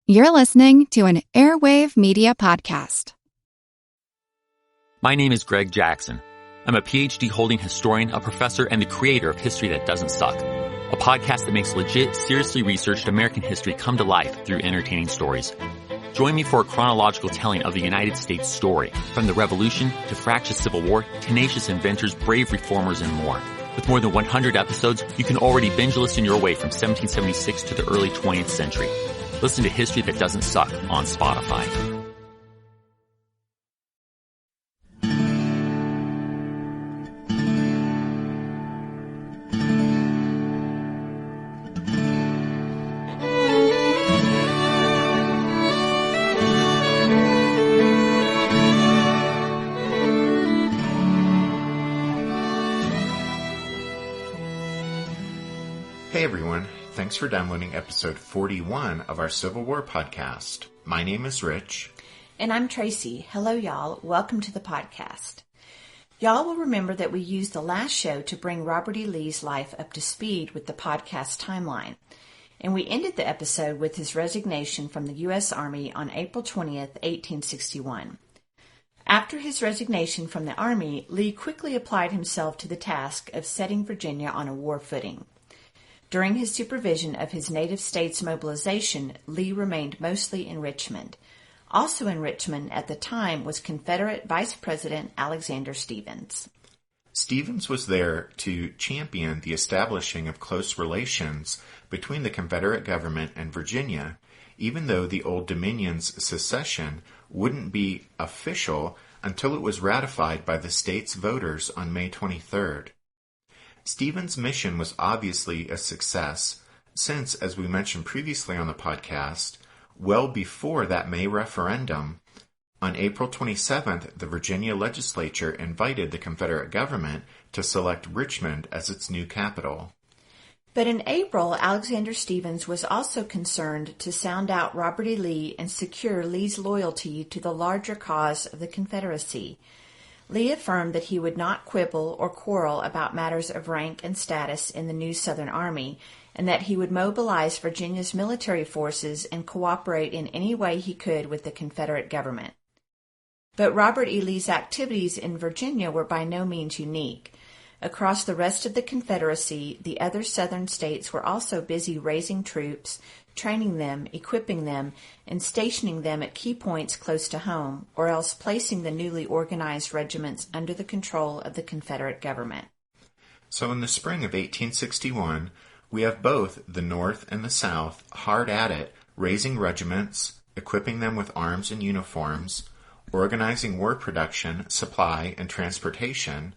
You're listening to an Airwave Media Podcast. My name is Greg Jackson. I'm a PhD-holding historian, a professor, and the creator of History That Doesn't Suck, a podcast that makes legit, seriously researched American history come to life through entertaining stories. Join me for a chronological telling of the United States story, from the Revolution to fractious Civil War, tenacious inventors, brave reformers, and more. With more than 100 episodes, you can already binge listen your way from 1776 to the early 20th century. Listen to History That Doesn't Suck on Spotify. Hey everyone, thanks for downloading episode 41 of our Civil War podcast. My name is Rich. And I'm Tracy. Hello y'all, welcome to the podcast. Y'all will remember that we used the last show to bring Robert E. Lee's life up to speed with the podcast timeline. And we ended the episode with his resignation from the U.S. Army on April 20th, 1861. After his resignation from the Army, Lee quickly applied himself to the task of setting Virginia on a war footing. During his supervision of his native state's mobilization, Lee remained mostly in Richmond. Also in Richmond at the time was Confederate Vice President Alexander Stephens. Stephens was there to champion the establishing of close relations between the Confederate government and Virginia, even though the Old Dominion's secession wouldn't be official until it was ratified by the state's voters on May 23rd. Stephens' mission was obviously a success since, as we mentioned previously on the podcast, well before that May referendum, on April 27th, the Virginia legislature invited the Confederate government to select Richmond as its new capital. But in April, Alexander Stephens was also concerned to sound out Robert E. Lee and secure Lee's loyalty to the larger cause of the Confederacy. Lee affirmed that he would not quibble or quarrel about matters of rank and status in the new Southern Army, and that he would mobilize Virginia's military forces and cooperate in any way he could with the Confederate government. But Robert E. Lee's activities in Virginia were by no means unique. Across the rest of the Confederacy, the other Southern states were also busy raising troops, training them, equipping them, and stationing them at key points close to home, or else placing the newly organized regiments under the control of the Confederate government. So in the spring of 1861, we have both the North and the South hard at it, raising regiments, equipping them with arms and uniforms, organizing war production, supply, and transportation.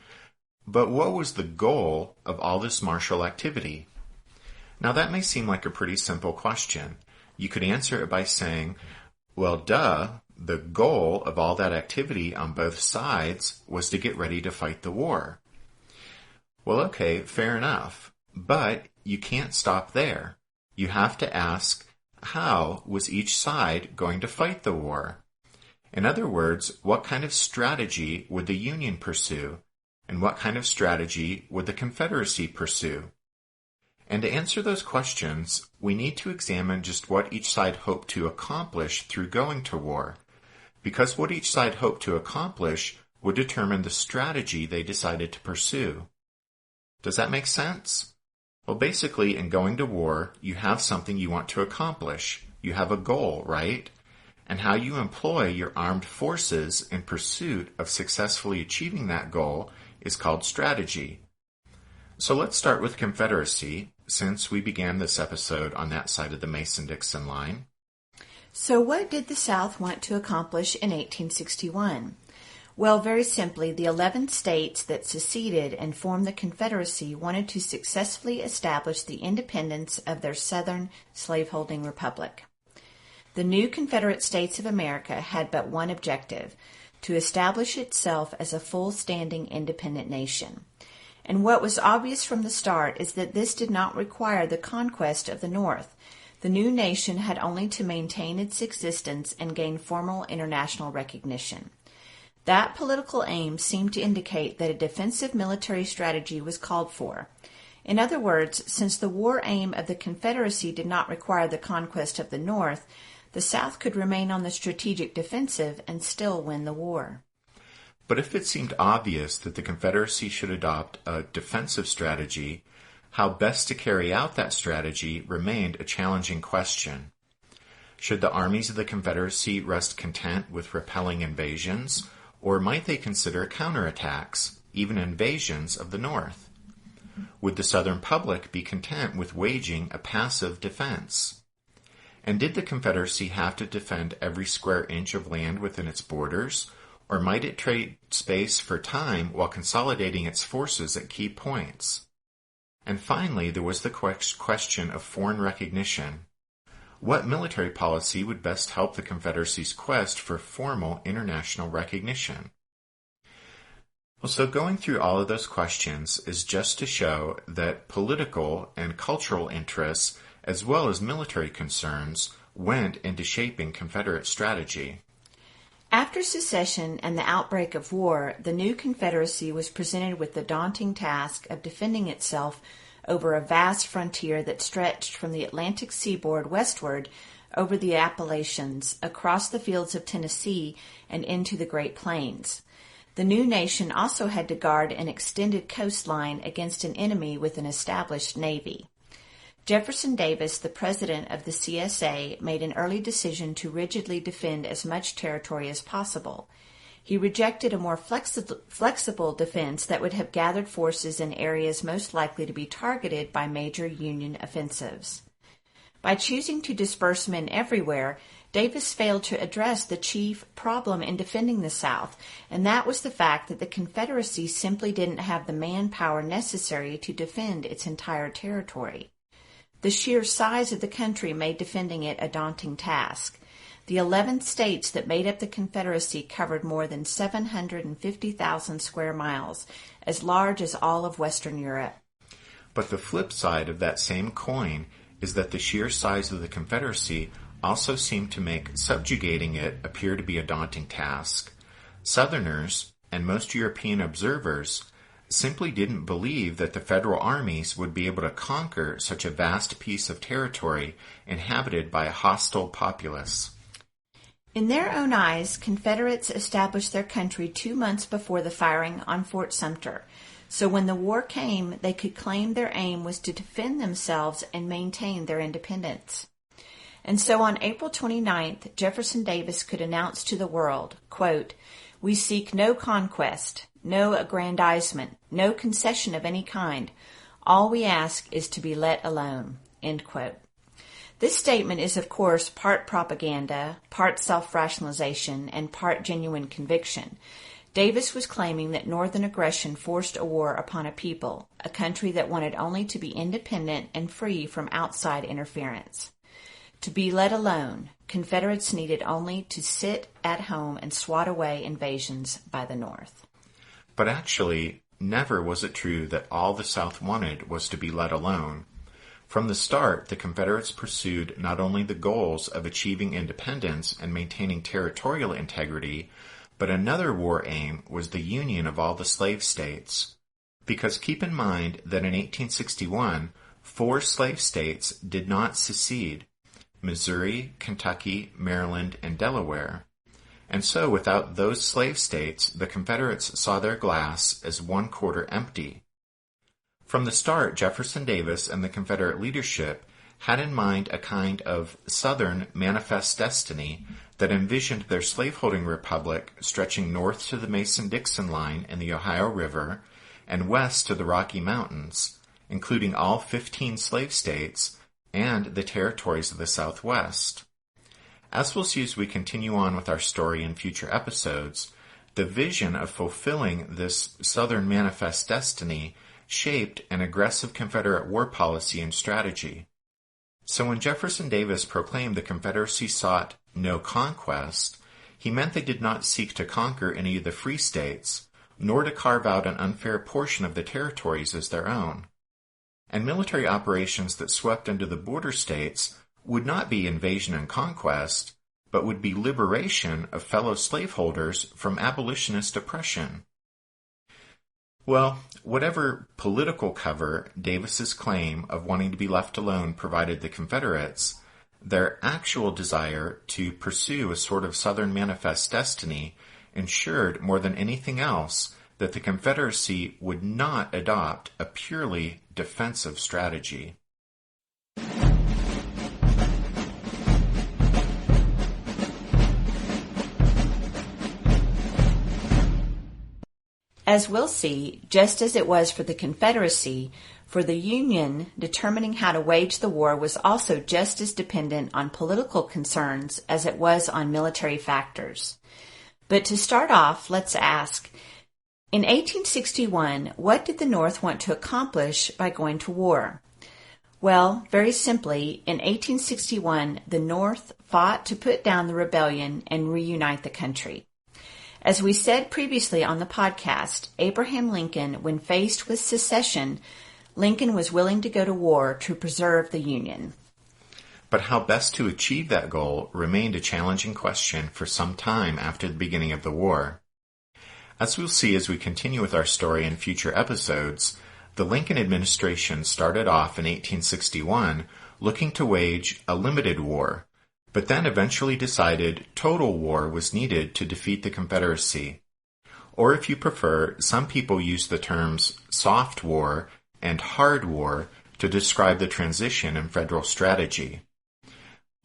But what was the goal of all this martial activity? Now that may seem like a pretty simple question. You could answer it by saying, well, duh, the goal of all that activity on both sides was to get ready to fight the war. Well, okay, fair enough. But you can't stop there. You have to ask, how was each side going to fight the war? In other words, what kind of strategy would the Union pursue? And what kind of strategy would the Confederacy pursue? And to answer those questions, we need to examine just what each side hoped to accomplish through going to war, because what each side hoped to accomplish would determine the strategy they decided to pursue. Does that make sense? Well, basically, in going to war, you have something you want to accomplish. You have a goal, right? And how you employ your armed forces in pursuit of successfully achieving that goal is called strategy. So let's start with Confederacy, since we began this episode on that side of the Mason-Dixon line. So what did the South want to accomplish in 1861? Well, very simply, the 11 states that seceded and formed the Confederacy wanted to successfully establish the independence of their Southern slaveholding republic. The new Confederate States of America had but one objective: to establish itself as a full-standing independent nation. And what was obvious from the start is that this did not require the conquest of the North. The new nation had only to maintain its existence and gain formal international recognition. That political aim seemed to indicate that a defensive military strategy was called for. In other words, since the war aim of the Confederacy did not require the conquest of the North, the South could remain on the strategic defensive and still win the war. But if it seemed obvious that the Confederacy should adopt a defensive strategy, how best to carry out that strategy remained a challenging question. Should the armies of the Confederacy rest content with repelling invasions, or might they consider counterattacks, even invasions of the North? Would the Southern public be content with waging a passive defense? And did the Confederacy have to defend every square inch of land within its borders, or might it trade space for time while consolidating its forces at key points? And finally, there was the question of foreign recognition. What military policy would best help the Confederacy's quest for formal international recognition? Well, so going through all of those questions is just to show that political and cultural interests, as well as military concerns, went into shaping Confederate strategy. After secession and the outbreak of war, the new Confederacy was presented with the daunting task of defending itself over a vast frontier that stretched from the Atlantic seaboard westward over the Appalachians, across the fields of Tennessee, and into the Great Plains. The new nation also had to guard an extended coastline against an enemy with an established navy. Jefferson Davis, the president of the CSA, made an early decision to rigidly defend as much territory as possible. He rejected a more flexible defense that would have gathered forces in areas most likely to be targeted by major Union offensives. By choosing to disperse men everywhere, Davis failed to address the chief problem in defending the South, and that was the fact that the Confederacy simply didn't have the manpower necessary to defend its entire territory. The sheer size of the country made defending it a daunting task. The 11 states that made up the Confederacy covered more than 750,000 square miles, as large as all of Western Europe. But the flip side of that same coin is that the sheer size of the Confederacy also seemed to make subjugating it appear to be a daunting task. Southerners, and most European observers, simply didn't believe that the federal armies would be able to conquer such a vast piece of territory inhabited by a hostile populace. In their own eyes, Confederates established their country 2 months before the firing on Fort Sumter, so when the war came, they could claim their aim was to defend themselves and maintain their independence. And so on April 29th, Jefferson Davis could announce to the world, quote, "We seek no conquest, no aggrandizement, no concession of any kind. All we ask is to be let alone." End quote. This statement is, of course, part propaganda, part self-rationalization, and part genuine conviction. Davis was claiming that Northern aggression forced a war upon a people, a country that wanted only to be independent and free from outside interference. To be let alone, Confederates needed only to sit at home and swat away invasions by the North. But actually, never was it true that all the South wanted was to be let alone. From the start, the Confederates pursued not only the goals of achieving independence and maintaining territorial integrity, but another war aim was the union of all the slave states. Because keep in mind that in 1861, 4 slave states did not secede: Missouri, Kentucky, Maryland, and Delaware. And so without those slave states, the Confederates saw their glass as 1/4 empty. From the start, Jefferson Davis and the Confederate leadership had in mind a kind of Southern manifest destiny that envisioned their slaveholding republic stretching north to the Mason-Dixon line in the Ohio River and west to the Rocky Mountains, including all 15 slave states and the territories of the Southwest. As we'll see as we continue on with our story in future episodes, the vision of fulfilling this Southern manifest destiny shaped an aggressive Confederate war policy and strategy. So when Jefferson Davis proclaimed the Confederacy sought no conquest, he meant they did not seek to conquer any of the free states, nor to carve out an unfair portion of the territories as their own. And military operations that swept into the border states would not be invasion and conquest, but would be liberation of fellow slaveholders from abolitionist oppression. Well, whatever political cover Davis's claim of wanting to be left alone provided the Confederates, their actual desire to pursue a sort of Southern Manifest destiny ensured more than anything else that the Confederacy would not adopt a purely defensive strategy. As we'll see, just as it was for the Confederacy, for the Union, determining how to wage the war was also just as dependent on political concerns as it was on military factors. But to start off, let's ask, in 1861, what did the North want to accomplish by going to war? Well, very simply, in 1861, the North fought to put down the rebellion and reunite the country. As we said previously on the podcast, Abraham Lincoln, when faced with secession, Lincoln was willing to go to war to preserve the Union. But how best to achieve that goal remained a challenging question for some time after the beginning of the war. As we'll see as we continue with our story in future episodes, the Lincoln administration started off in 1861 looking to wage a limited war, but then eventually decided total war was needed to defeat the Confederacy. Or if you prefer, some people use the terms soft war and hard war to describe the transition in federal strategy.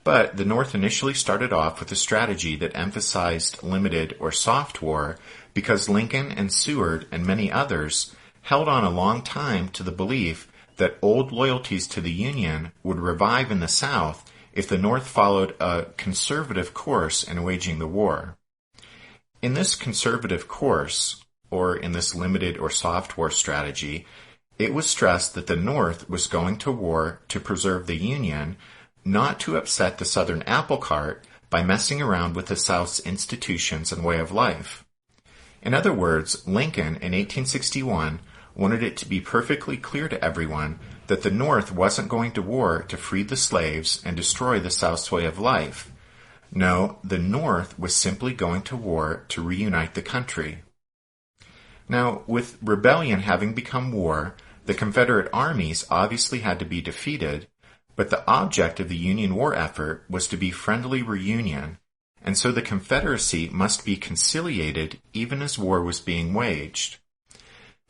But the North initially started off with a strategy that emphasized limited or soft war because Lincoln and Seward and many others held on a long time to the belief that old loyalties to the Union would revive in the South if the North followed a conservative course in waging the war. In this conservative course, or in this limited or soft war strategy, it was stressed that the North was going to war to preserve the Union, not to upset the Southern apple cart by messing around with the South's institutions and way of life. In other words, Lincoln in 1861 wanted it to be perfectly clear to everyone that the North wasn't going to war to free the slaves and destroy the South's way of life. No, the North was simply going to war to reunite the country. Now, with rebellion having become war, the Confederate armies obviously had to be defeated, but the object of the Union war effort was to be friendly reunion, and so the Confederacy must be conciliated even as war was being waged.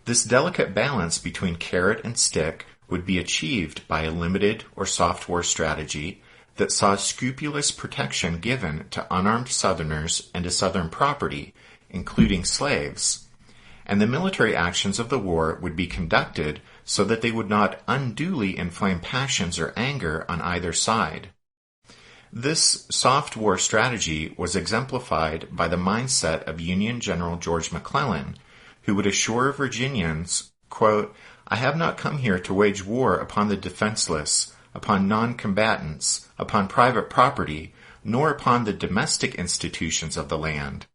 This delicate balance between carrot and stick would be achieved by a limited or soft war strategy that saw scrupulous protection given to unarmed Southerners and to Southern property, including slaves, and the military actions of the war would be conducted so that they would not unduly inflame passions or anger on either side. This soft war strategy was exemplified by the mindset of Union General George McClellan, who would assure Virginians, quote, "I have not come here to wage war upon the defenseless, upon non-combatants, upon private property, nor upon the domestic institutions of the land.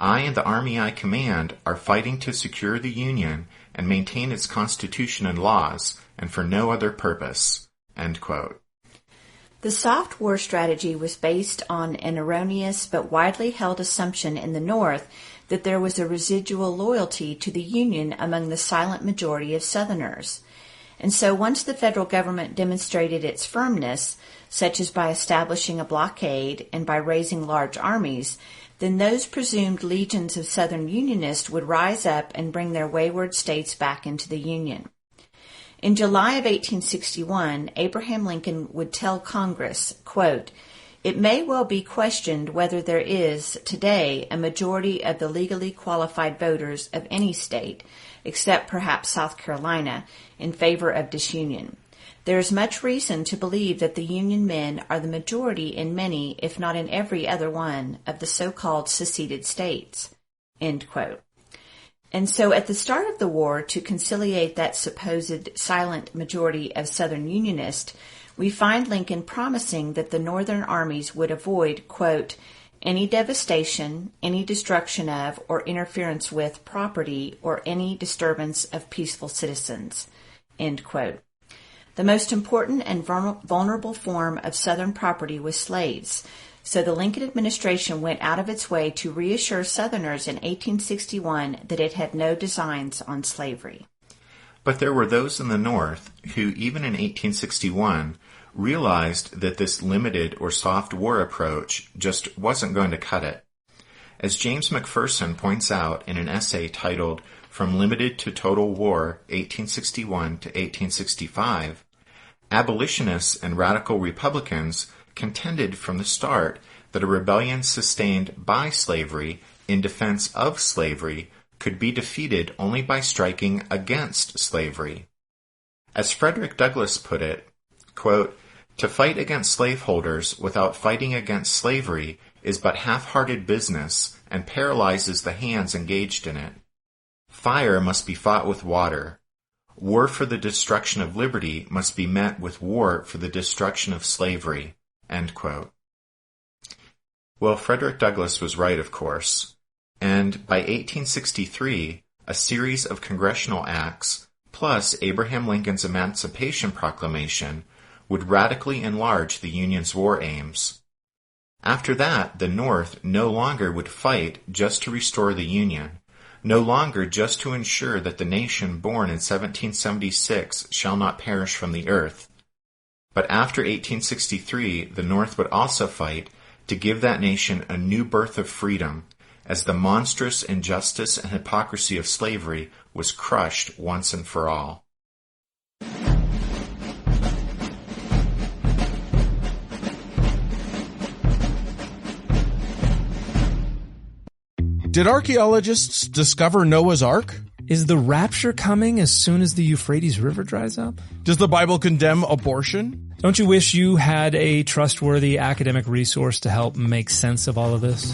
I and the army I command are fighting to secure the Union and maintain its constitution and laws, and for no other purpose." End quote. The soft war strategy was based on an erroneous but widely held assumption in the North that there was a residual loyalty to the Union among the silent majority of Southerners. And so once the federal government demonstrated its firmness, such as by establishing a blockade and by raising large armies, then those presumed legions of Southern Unionists would rise up and bring their wayward states back into the Union. In July of 1861, Abraham Lincoln would tell Congress, quote, "It may well be questioned whether there is, today, a majority of the legally qualified voters of any state, except perhaps South Carolina, in favor of disunion. There is much reason to believe that the Union men are the majority in many, if not in every other one, of the so-called seceded states." End quote. And so at the start of the war, to conciliate that supposed silent majority of Southern Unionists, we find Lincoln promising that the Northern armies would avoid, quote, "any devastation, any destruction of, or interference with property, or any disturbance of peaceful citizens." End quote. The most important and vulnerable form of Southern property was slaves. So the Lincoln administration went out of its way to reassure Southerners in 1861 that it had no designs on slavery. But there were those in the North who, even in 1861, realized that this limited or soft war approach just wasn't going to cut it. As James McPherson points out in an essay titled From Limited to Total War, 1861 to 1865, abolitionists and radical Republicans contended from the start that a rebellion sustained by slavery in defense of slavery could be defeated only by striking against slavery. As Frederick Douglass put it, quote, "To fight against slaveholders without fighting against slavery is but half-hearted business and paralyzes the hands engaged in it. Fire must be fought with water. War for the destruction of liberty must be met with war for the destruction of slavery." End quote. Well, Frederick Douglass was right, of course. And by 1863, a series of congressional acts, plus Abraham Lincoln's Emancipation Proclamation, would radically enlarge the Union's war aims. After that, the North no longer would fight just to restore the Union, no longer just to ensure that the nation born in 1776 shall not perish from the earth. But after 1863, the North would also fight to give that nation a new birth of freedom, as the monstrous injustice and hypocrisy of slavery was crushed once and for all. Did archaeologists discover Noah's Ark? Is the rapture coming as soon as the Euphrates River dries up? Does the Bible condemn abortion? Don't you wish you had a trustworthy academic resource to help make sense of all of this?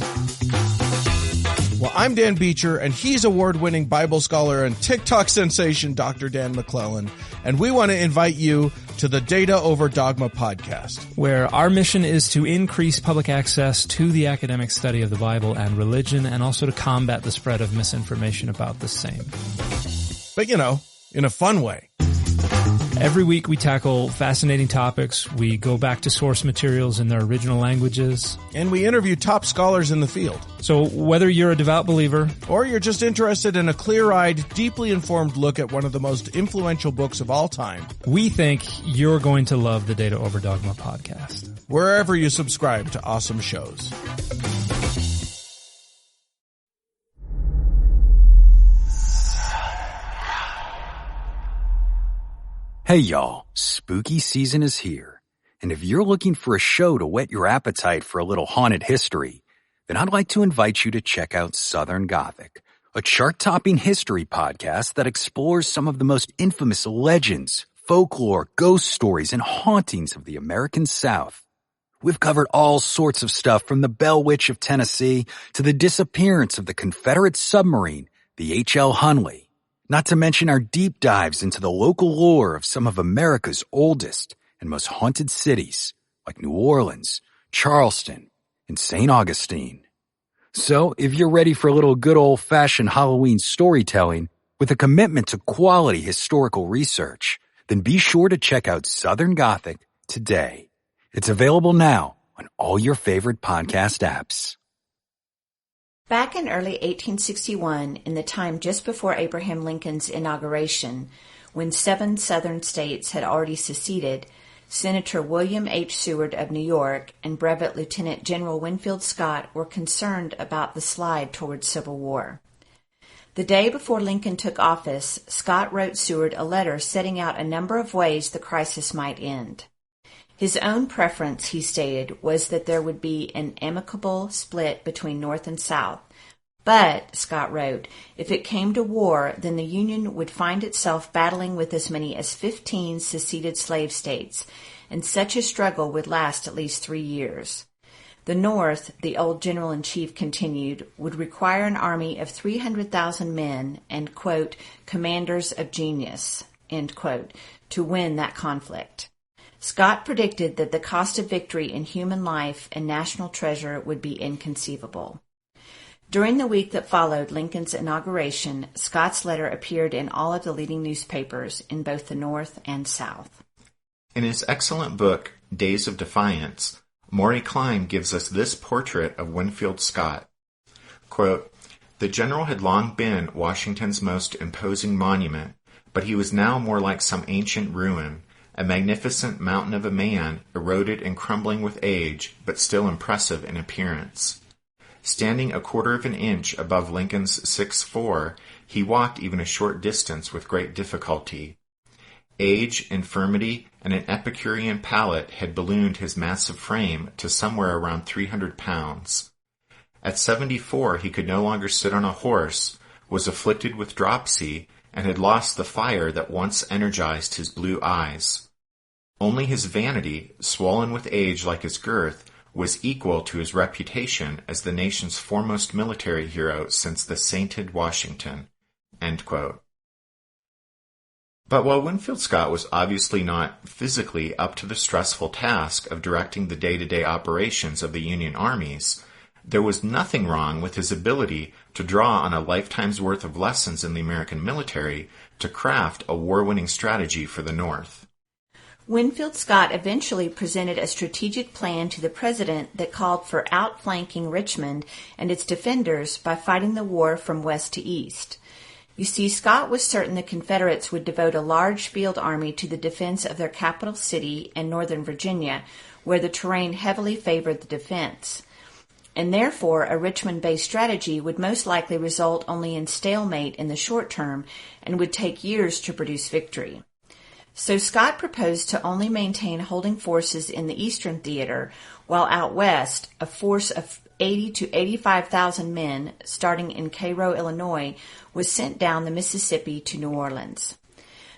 Well, I'm Dan Beecher, and he's award-winning Bible scholar and TikTok sensation Dr. Dan McClellan, and we want to invite you to the Data Over Dogma podcast, where our mission is to increase public access to the academic study of the Bible and religion, and also to combat the spread of misinformation about the same. But, in a fun way. Every week we tackle fascinating topics, we go back to source materials in their original languages, and we interview top scholars in the field. So whether you're a devout believer, or you're just interested in a clear-eyed, deeply informed look at one of the most influential books of all time, we think you're going to love the Data Over Dogma podcast, wherever you subscribe to awesome shows. Hey y'all, spooky season is here, and if you're looking for a show to whet your appetite for a little haunted history, then I'd like to invite you to check out Southern Gothic, a chart-topping history podcast that explores some of the most infamous legends, folklore, ghost stories, and hauntings of the American South. We've covered all sorts of stuff from the Bell Witch of Tennessee to the disappearance of the Confederate submarine, the H.L. Hunley. Not to mention our deep dives into the local lore of some of America's oldest and most haunted cities, like New Orleans, Charleston, and St. Augustine. So, if you're ready for a little good old-fashioned Halloween storytelling with a commitment to quality historical research, then be sure to check out Southern Gothic today. It's available now on all your favorite podcast apps. Back in early 1861, in the time just before Abraham Lincoln's inauguration, when 7 Southern states had already seceded, Senator William H. Seward of New York and Brevet Lieutenant General Winfield Scott were concerned about the slide towards civil war. The day before Lincoln took office, Scott wrote Seward a letter setting out a number of ways the crisis might end. His own preference, he stated, was that there would be an amicable split between North and South. But, Scott wrote, if it came to war, then the Union would find itself battling with as many as 15 seceded slave states, and such a struggle would last at least 3 years. The North, the old General-in-Chief continued, would require an army of 300,000 men and, quote, commanders of genius, end quote, to win that conflict. Scott predicted that the cost of victory in human life and national treasure would be inconceivable. During the week that followed Lincoln's inauguration, Scott's letter appeared in all of the leading newspapers in both the North and South. In his excellent book, Days of Defiance, Maury Klein gives us this portrait of Winfield Scott. Quote, "The general had long been Washington's most imposing monument, but he was now more like some ancient ruin, a magnificent mountain of a man, eroded and crumbling with age, but still impressive in appearance. Standing a quarter of an inch above Lincoln's 6'4", he walked even a short distance with great difficulty. Age, infirmity, and an Epicurean palate had ballooned his massive frame to somewhere around 300 pounds. At 74 he could no longer sit on a horse, was afflicted with dropsy, and had lost the fire that once energized his blue eyes. Only his vanity, swollen with age like his girth, was equal to his reputation as the nation's foremost military hero since the sainted Washington." End quote. But while Winfield Scott was obviously not physically up to the stressful task of directing the day-to-day operations of the Union armies, there was nothing wrong with his ability to draw on a lifetime's worth of lessons in the American military to craft a war-winning strategy for the North. Winfield Scott eventually presented a strategic plan to the president that called for outflanking Richmond and its defenders by fighting the war from west to east. You see, Scott was certain the Confederates would devote a large field army to the defense of their capital city and northern Virginia, where the terrain heavily favored the defense. And therefore, a Richmond-based strategy would most likely result only in stalemate in the short term and would take years to produce victory. So Scott proposed to only maintain holding forces in the Eastern Theater, while out west, a force of 80 to 85,000 men, starting in Cairo, Illinois, was sent down the Mississippi to New Orleans.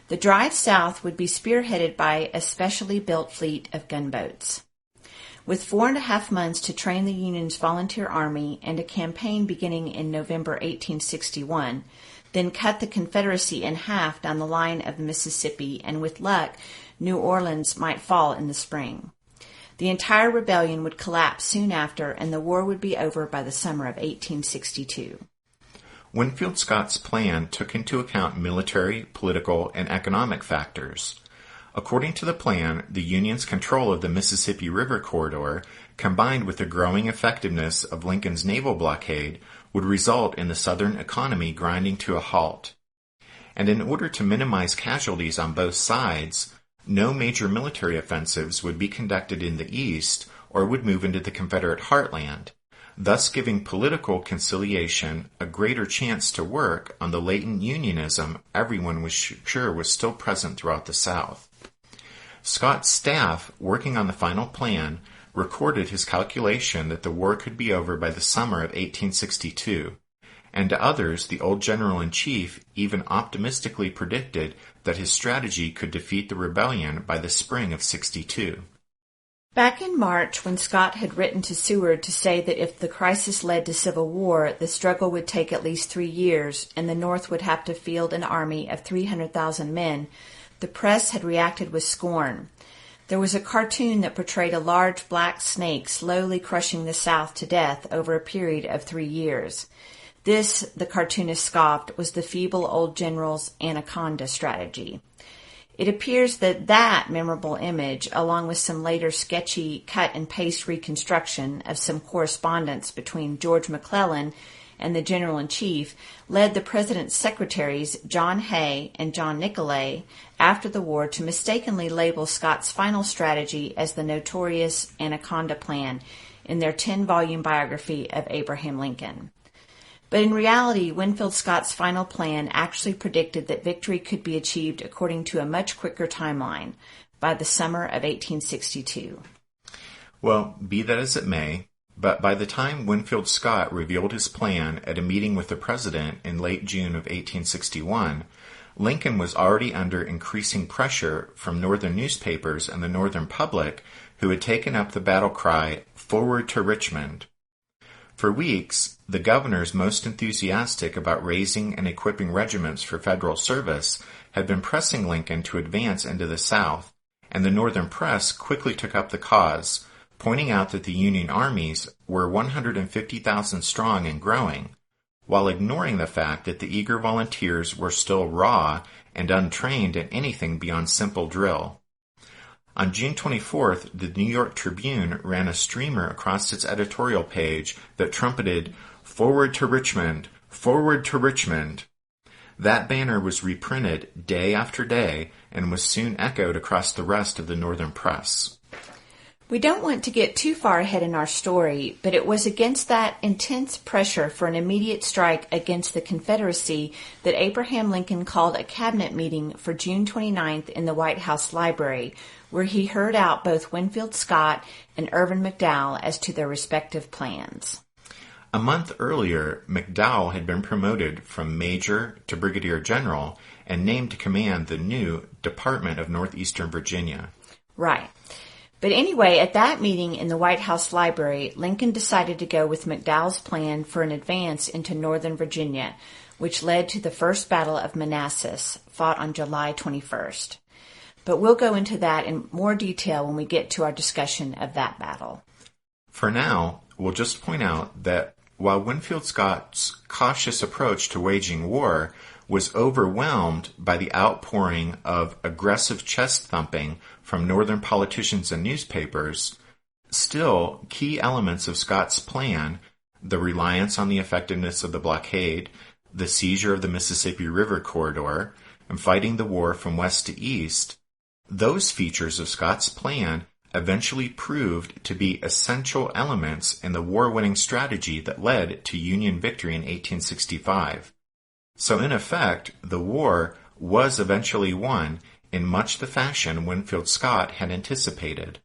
The drive south would be spearheaded by a specially built fleet of gunboats. With 4.5 months to train the Union's volunteer army and a campaign beginning in November 1861, then cut the Confederacy in half down the line of the Mississippi, and with luck, New Orleans might fall in the spring. The entire rebellion would collapse soon after, and the war would be over by the summer of 1862. Winfield Scott's plan took into account military, political, and economic factors. According to the plan, the Union's control of the Mississippi River corridor, combined with the growing effectiveness of Lincoln's naval blockade, would result in the Southern economy grinding to a halt. And in order to minimize casualties on both sides, no major military offensives would be conducted in the East or would move into the Confederate heartland, thus giving political conciliation a greater chance to work on the latent Unionism everyone was sure was still present throughout the South. Scott's staff, working on the final plan, recorded his calculation that the war could be over by the summer of 1862, and to others the old general-in-chief even optimistically predicted that his strategy could defeat the rebellion by the spring of '62. Back in March, when Scott had written to Seward to say that if the crisis led to civil war, the struggle would take at least 3 years, and the North would have to field an army of 300,000 men, the press had reacted with scorn. There was a cartoon that portrayed a large black snake slowly crushing the South to death over a period of 3 years. This, the cartoonist scoffed, was the feeble old general's anaconda strategy. It appears that that memorable image, along with some later sketchy cut-and-paste reconstruction of some correspondence between George McClellan and the General-in-Chief, led the President's secretaries, John Hay and John Nicolay, after the war to mistakenly label Scott's final strategy as the notorious Anaconda Plan in their 10-volume biography of Abraham Lincoln. But in reality, Winfield Scott's final plan actually predicted that victory could be achieved according to a much quicker timeline, by the summer of 1862. Well, be that as it may, but by the time Winfield Scott revealed his plan at a meeting with the president in late June of 1861, Lincoln was already under increasing pressure from northern newspapers and the northern public who had taken up the battle cry, "Forward to Richmond." For weeks, the governors most enthusiastic about raising and equipping regiments for federal service had been pressing Lincoln to advance into the South, and the northern press quickly took up the cause, pointing out that the Union armies were 150,000 strong and growing, while ignoring the fact that the eager volunteers were still raw and untrained in anything beyond simple drill. On June 24th, the New York Tribune ran a streamer across its editorial page that trumpeted, "Forward to Richmond! Forward to Richmond!" That banner was reprinted day after day and was soon echoed across the rest of the Northern press. We don't want to get too far ahead in our story, but it was against that intense pressure for an immediate strike against the Confederacy that Abraham Lincoln called a cabinet meeting for June 29th in the White House Library, where he heard out both Winfield Scott and Irvin McDowell as to their respective plans. A month earlier, McDowell had been promoted from major to brigadier general and named to command the new Department of Northeastern Virginia. Right. But anyway, at that meeting in the White House Library, Lincoln decided to go with McDowell's plan for an advance into northern Virginia, which led to the First Battle of Manassas, fought on July 21st. But we'll go into that in more detail when we get to our discussion of that battle. For now, we'll just point out that while Winfield Scott's cautious approach to waging war was overwhelmed by the outpouring of aggressive chest-thumping from Northern politicians and newspapers, still key elements of Scott's plan, the reliance on the effectiveness of the blockade, the seizure of the Mississippi River corridor, and fighting the war from west to east, those features of Scott's plan eventually proved to be essential elements in the war-winning strategy that led to Union victory in 1865. So in effect, the war was eventually won in much the fashion Winfield Scott had anticipated.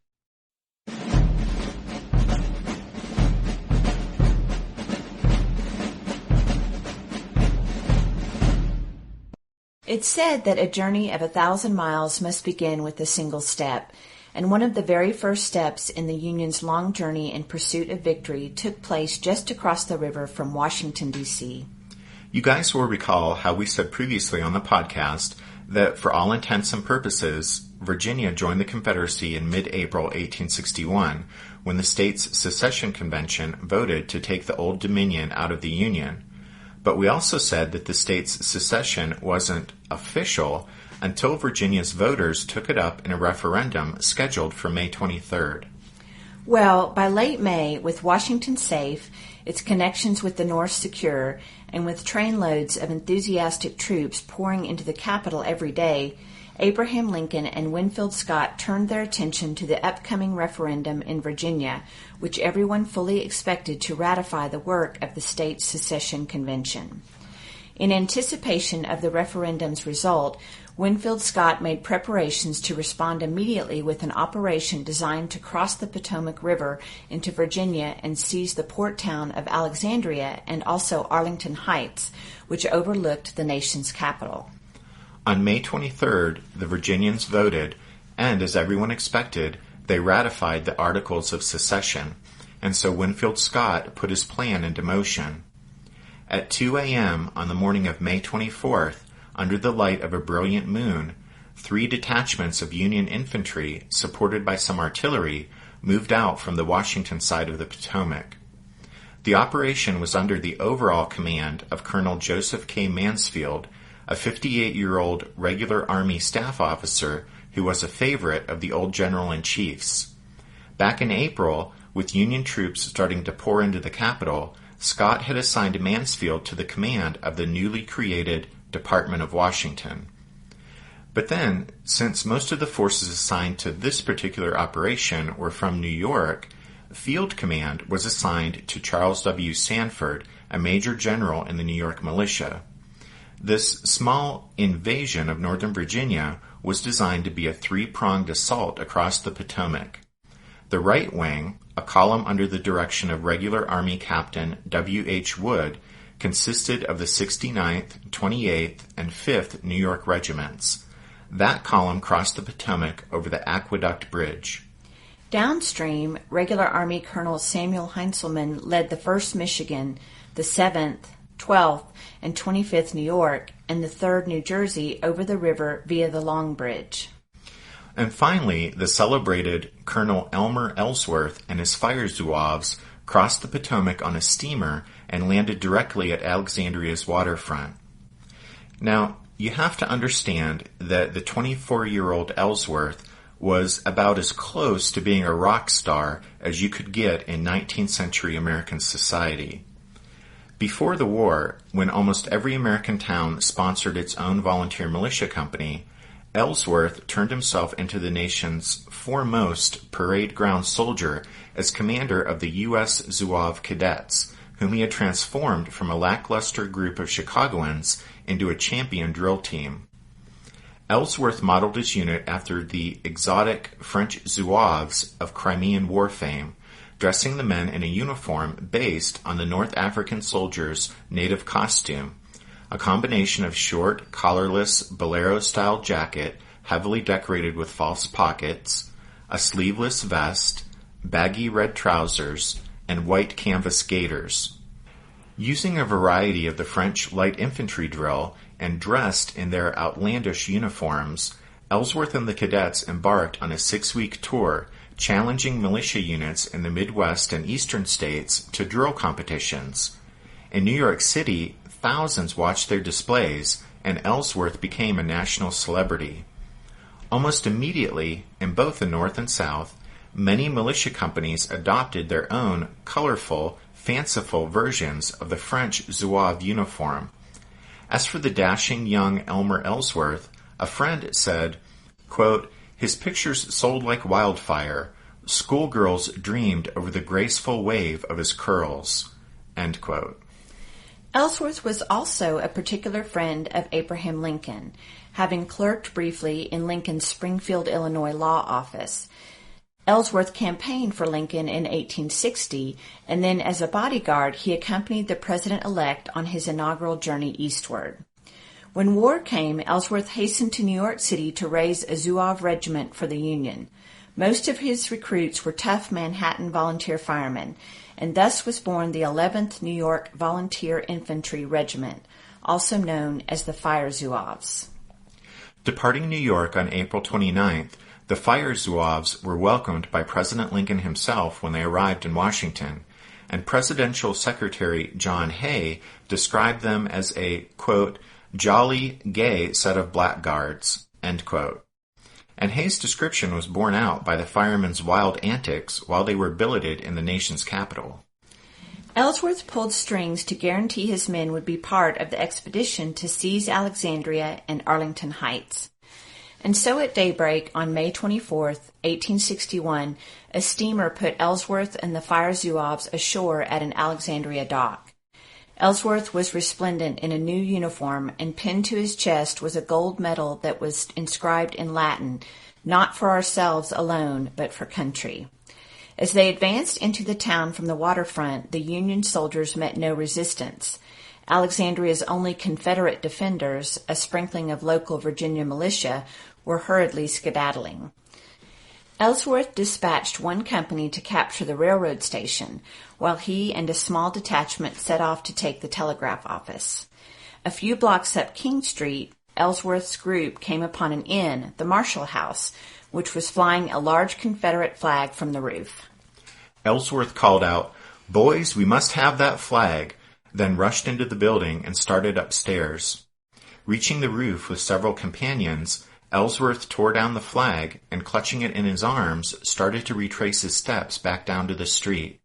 It's said that a journey of 1,000 miles must begin with a single step, and one of the very first steps in the Union's long journey in pursuit of victory took place just across the river from Washington, D.C. You guys will recall how we said previously on the podcast that for all intents and purposes, Virginia joined the Confederacy in mid-April 1861, when the state's secession convention voted to take the Old Dominion out of the Union. But we also said that the state's secession wasn't official until Virginia's voters took it up in a referendum scheduled for May 23rd. Well, by late May, with Washington safe, its connections with the North secure, and with trainloads of enthusiastic troops pouring into the capital every day, Abraham Lincoln and Winfield Scott turned their attention to the upcoming referendum in Virginia, which everyone fully expected to ratify the work of the state's secession convention. In anticipation of the referendum's result, Winfield Scott made preparations to respond immediately with an operation designed to cross the Potomac River into Virginia and seize the port town of Alexandria and also Arlington Heights, which overlooked the nation's capital. On May 23rd, the Virginians voted, and as everyone expected, they ratified the Articles of Secession, and so Winfield Scott put his plan into motion. At 2 a.m. on the morning of May 24th, under the light of a brilliant moon, 3 detachments of Union infantry, supported by some artillery, moved out from the Washington side of the Potomac. The operation was under the overall command of Colonel Joseph K. Mansfield, a 58-year-old regular Army staff officer who was a favorite of the old General-in-Chief's. Back in April, with Union troops starting to pour into the capital, Scott had assigned Mansfield to the command of the newly created Department of Washington. But then, since most of the forces assigned to this particular operation were from New York, field command was assigned to Charles W. Sanford, a major general in the New York militia. This small invasion of northern Virginia was designed to be a 3-pronged assault across the Potomac. The right wing, a column under the direction of regular Army Captain W. H. Wood, consisted of the 69th, 28th, and 5th New York regiments. That column crossed the Potomac over the Aqueduct Bridge. Downstream, regular Army Colonel Samuel Heintzelman led the 1st Michigan, the 7th, 12th, and 25th New York, and the 3rd New Jersey over the river via the Long Bridge. And finally, the celebrated Colonel Elmer Ellsworth and his fire zouaves crossed the Potomac on a steamer and landed directly at Alexandria's waterfront. Now, you have to understand that the 24-year-old Ellsworth was about as close to being a rock star as you could get in 19th century American society. Before the war, when almost every American town sponsored its own volunteer militia company, Ellsworth turned himself into the nation's foremost parade ground soldier as commander of the U.S. Zouave Cadets, whom he had transformed from a lackluster group of Chicagoans into a champion drill team. Ellsworth modeled his unit after the exotic French Zouaves of Crimean War fame, dressing the men in a uniform based on the North African soldier's native costume, a combination of short, collarless, bolero-style jacket heavily decorated with false pockets, a sleeveless vest, baggy red trousers, and white canvas gaiters. Using a variety of the French light infantry drill and dressed in their outlandish uniforms, Ellsworth and the cadets embarked on a 6-week tour, challenging militia units in the Midwest and Eastern states to drill competitions. In New York City, thousands watched their displays, and Ellsworth became a national celebrity. Almost immediately, in both the North and South, many militia companies adopted their own colorful, fanciful versions of the French Zouave uniform. As for the dashing young Elmer Ellsworth, a friend said, quote, "His pictures sold like wildfire. Schoolgirls dreamed over the graceful wave of his curls." End quote. Ellsworth was also a particular friend of Abraham Lincoln, having clerked briefly in Lincoln's Springfield, Illinois law office. Ellsworth campaigned for Lincoln in 1860, and then as a bodyguard he accompanied the president-elect on his inaugural journey eastward. When war came, Ellsworth hastened to New York City to raise a Zouave regiment for the Union. Most of his recruits were tough Manhattan volunteer firemen, and thus was born the 11th New York Volunteer Infantry Regiment, also known as the Fire Zouaves. Departing New York on April 29th, the Fire Zouaves were welcomed by President Lincoln himself when they arrived in Washington, and Presidential Secretary John Hay described them as a, quote, "jolly, gay set of blackguards," end quote. And Hay's description was borne out by the firemen's wild antics while they were billeted in the nation's capital. Ellsworth pulled strings to guarantee his men would be part of the expedition to seize Alexandria and Arlington Heights. And so at daybreak on May 24th, 1861, a steamer put Ellsworth and the Fire Zouaves ashore at an Alexandria dock. Ellsworth was resplendent in a new uniform, and pinned to his chest was a gold medal that was inscribed in Latin, "Not for ourselves alone, but for country." As they advanced into the town from the waterfront, the Union soldiers met no resistance. Alexandria's only Confederate defenders, a sprinkling of local Virginia militia, were hurriedly skedaddling. Ellsworth dispatched one company to capture the railroad station, while he and a small detachment set off to take the telegraph office. A few blocks up King Street, Ellsworth's group came upon an inn, the Marshall House, which was flying a large Confederate flag from the roof. Ellsworth called out, "Boys, we must have that flag," then rushed into the building and started upstairs. Reaching the roof with several companions, Ellsworth tore down the flag and, clutching it in his arms, started to retrace his steps back down to the street.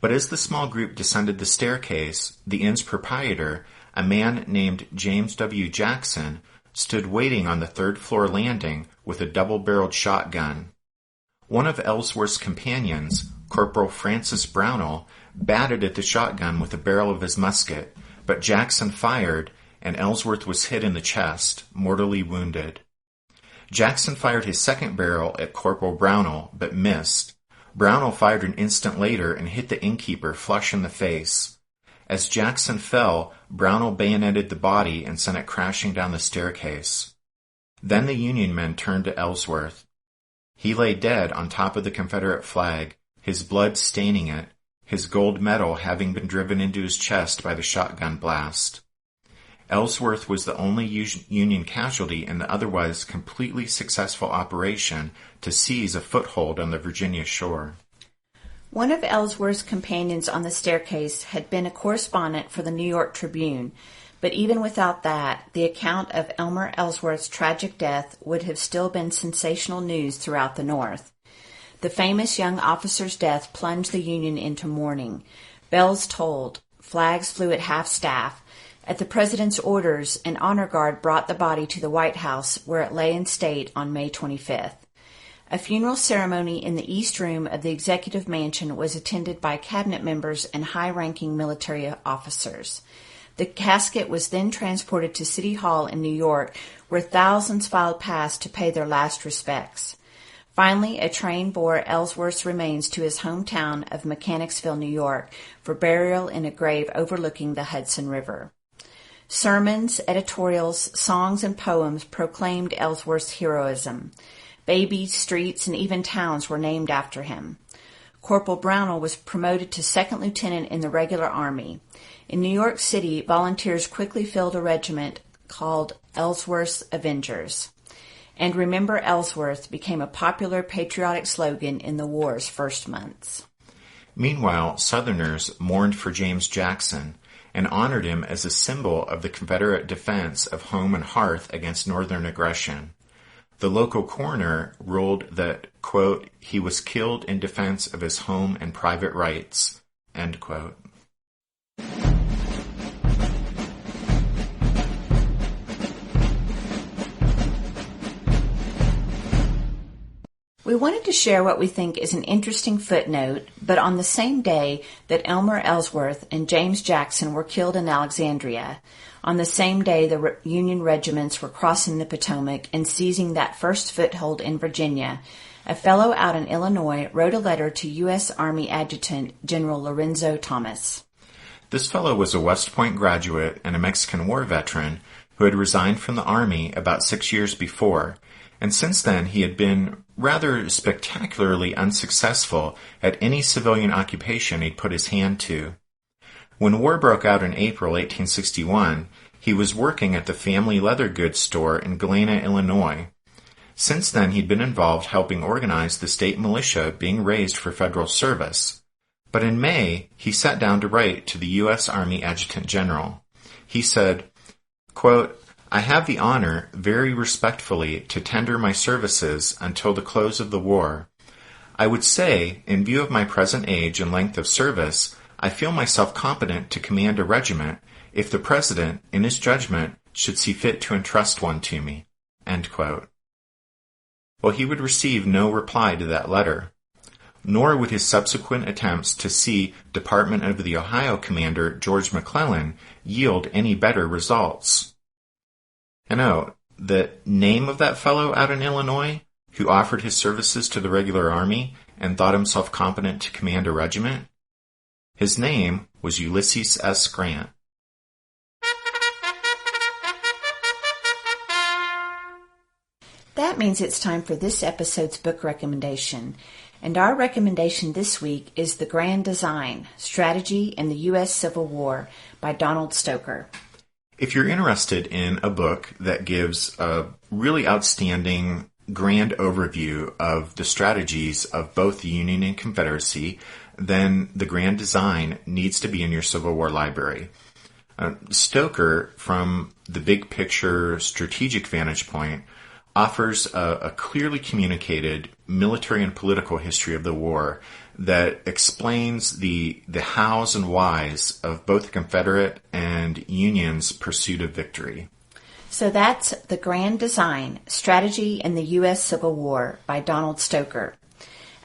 But as the small group descended the staircase, the inn's proprietor, a man named James W. Jackson, stood waiting on the third-floor landing with a double-barreled shotgun. One of Ellsworth's companions, Corporal Francis Brownell, batted at the shotgun with the barrel of his musket, but Jackson fired, and Ellsworth was hit in the chest, mortally wounded. Jackson fired his second barrel at Corporal Brownell, but missed. Brownell fired an instant later and hit the innkeeper flush in the face. As Jackson fell, Brownell bayoneted the body and sent it crashing down the staircase. Then the Union men turned to Ellsworth. He lay dead on top of the Confederate flag, his blood staining it, his gold medal having been driven into his chest by the shotgun blast. Ellsworth was the only Union casualty in the otherwise completely successful operation to seize a foothold on the Virginia shore. One of Ellsworth's companions on the staircase had been a correspondent for the New York Tribune, But even without that, the account of Elmer Ellsworth's tragic death would have still been sensational news throughout the North. The famous young officer's death plunged the Union into mourning. Bells tolled. Flags flew at half-staff. At the President's orders, an honor guard brought the body to the White House, where it lay in state on May 25th. A funeral ceremony in the East Room of the Executive Mansion was attended by cabinet members and high-ranking military officers. The casket was then transported to City Hall in New York, where thousands filed past to pay their last respects. Finally, a train bore Ellsworth's remains to his hometown of Mechanicsville, New York, for burial in a grave overlooking the Hudson River. Sermons, editorials, songs, and poems proclaimed Ellsworth's heroism. Babies, streets, and even towns were named after him. Corporal Brownell was promoted to second lieutenant in the regular army. In New York City, volunteers quickly filled a regiment called Ellsworth's Avengers. And Remember Ellsworth became a popular patriotic slogan in the war's first months. Meanwhile, Southerners mourned for James Jackson and honored him as a symbol of the Confederate defense of home and hearth against Northern aggression. The local coroner ruled that, quote, he was killed in defense of his home and private rights, end quote. We wanted to share what we think is an interesting footnote, but on the same day that Elmer Ellsworth and James Jackson were killed in Alexandria, on the same day the Union regiments were crossing the Potomac and seizing that first foothold in Virginia, a fellow out in Illinois wrote a letter to U.S. Army Adjutant General Lorenzo Thomas. This fellow was a West Point graduate and a Mexican War veteran who had resigned from the Army about 6 years before, and since then he had been rather spectacularly unsuccessful at any civilian occupation he'd put his hand to. When war broke out in April 1861, he was working at the family leather goods store in Galena, Illinois. Since then, he'd been involved helping organize the state militia being raised for federal service. But in May, he sat down to write to the U.S. Army Adjutant General. He said, quote, I have the honor, very respectfully, to tender my services until the close of the war. I would say, in view of my present age and length of service, I feel myself competent to command a regiment if the President, in his judgment, should see fit to entrust one to me. End quote. Well, he would receive no reply to that letter, nor would his subsequent attempts to see Department of the Ohio Commander George McClellan yield any better results. And oh, the name of that fellow out in Illinois who offered his services to the regular army and thought himself competent to command a regiment? His name was Ulysses S. Grant. That means it's time for this episode's book recommendation. And our recommendation this week is The Grand Design, Strategy in the U.S. Civil War by Donald Stoker. If you're interested in a book that gives a really outstanding grand overview of the strategies of both the Union and Confederacy, then The Grand Design needs to be in your Civil War library. Stoker, from the big picture strategic vantage point, offers a clearly communicated military and political history of the war that explains the hows and whys of both the Confederate and Union's pursuit of victory. So that's The Grand Design, Strategy in the U.S. Civil War by Donald Stoker.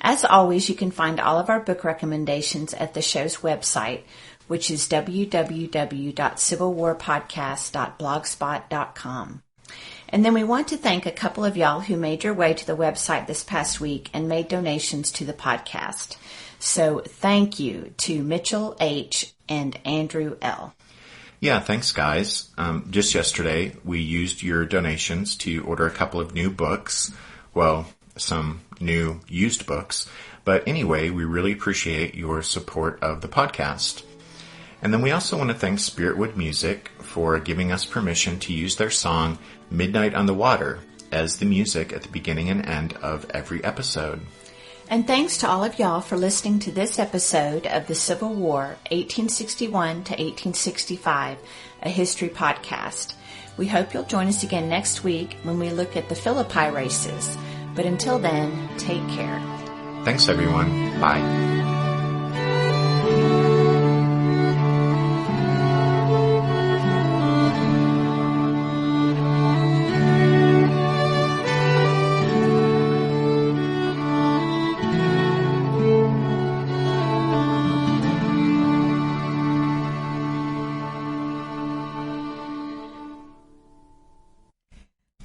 As always, you can find all of our book recommendations at the show's website, which is www.civilwarpodcast.blogspot.com. And then we want to thank a couple of y'all who made your way to the website this past week and made donations to the podcast. So thank you to Mitchell H. and Andrew L. Yeah, thanks, guys. Just yesterday, we used your donations to order a couple of new books. Well, some new used books. But anyway, we really appreciate your support of the podcast. And then we also want to thank Spiritwood Music for giving us permission to use their song Midnight on the Water as the music at the beginning and end of every episode. And thanks to all of y'all for listening to this episode of the Civil War, 1861 to 1865, a history podcast. We hope you'll join us again next week when we look at the Philippi races. But until then, take care. Thanks, everyone. Bye.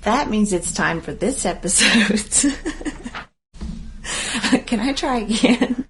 That means it's time for this episode. Can I try again?